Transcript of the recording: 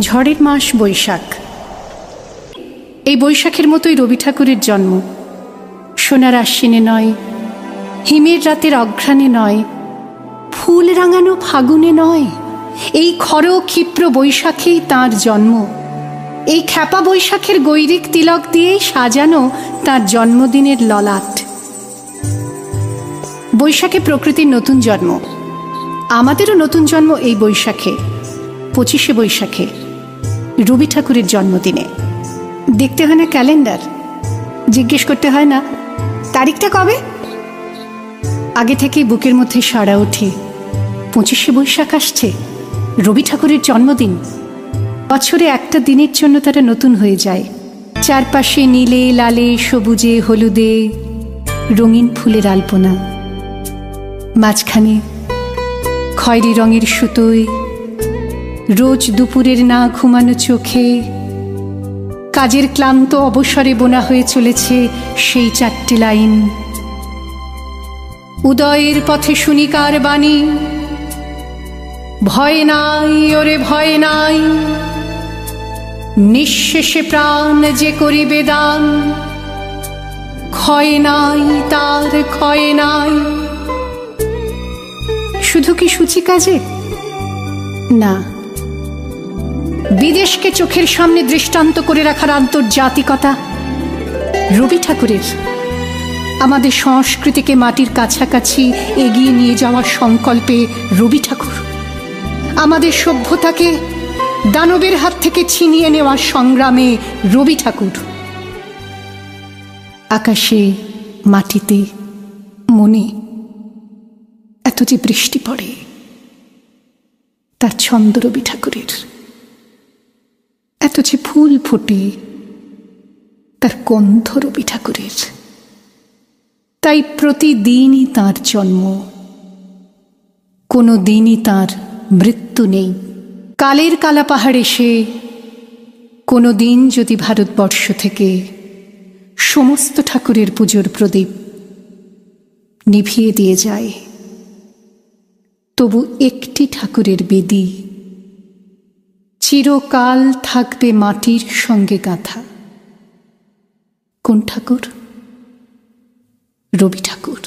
ঝড়ের মাস বৈশাখ। এই বৈশাখের মতোই রবি ঠাকুরের জন্ম। সোনার আশ্বিনে নয়, হিমের রাতের অঘ্রাণে নয়, ফুল রাঙানো ফাগুনে নয়, এই খর ক্ষিপ্র বৈশাখেই তাঁর জন্ম। এই খ্যাপা বৈশাখের গৈরিক তিলক দিয়েই সাজানো তাঁর জন্মদিনের ললাট। বৈশাখে প্রকৃতির নতুন জন্ম, আমাদেরও নতুন জন্ম এই বৈশাখে, 25শে বৈশাখে, রবি ঠাকুরের জন্মদিনে। দেখতে হয় না ক্যালেন্ডার, জিজ্ঞেস করতে হয় না তারিখটা কবে। আগে থেকেই বুকের মধ্যে সাড়া ওঠে, 25শে বৈশাখ আসছে, রবি ঠাকুরের জন্মদিন। বছরে একটা দিনের জন্য তারা নতুন হয়ে যায়। চারপাশে নীলে লালে সবুজে হলুদে রঙিন ফুলের আলপনা, মাঝখানে খয়েরি রঙের সুতোয় রোজ দুপুরের না ঘুমানো চোখে কাজের ক্লান্ত অবসরে বোনা হয়ে চলেছে সেই 4টে লাইন। উদয়ের পথে শুনিকার বাণী, ভয় নাই ওরে ভয় নাই, নিঃশেষে প্রাণ যে করিবে দান, ক্ষয় নাই তার ক্ষয় নাই। শুধু কি সূচি কাজে? না, বিদেশকে চোখের সামনে দৃষ্টান্ত করে রাখার আন্তর্জাতিকতা রবি ঠাকুরের। আমাদের সংস্কৃতিকে মাটির কাছাকাছি এগিয়ে নিয়ে যাওয়ার সংকল্পে রবি ঠাকুর। আমাদের সভ্যতাকে দানবের হাত থেকে ছিনিয়ে নেওয়ার সংগ্রামে রবি ঠাকুর। আকাশে, মাটিতে, মনে এত যে বৃষ্টি পড়ে, তার ছন্দ রবি ঠাকুরের। এত যে ফুল ফোটে, তার গন্ধ রবি ঠাকুরের। তাই প্রতিদিনই তাঁর জন্ম, কোনো দিনই তাঁর মৃত্যু নেই। কালের কালা পাহাড় এসে কোনো দিন যদি ভারতবর্ষ থেকে সমস্ত ঠাকুরের পুজোর প্রদীপ নিভিয়ে দিয়ে যায়, তবু একটি ঠাকুরের বেদি চিরকাল থাকবে মাটির সঙ্গে গাঁথা। কোন ঠাকুর? রবি ঠাকুর।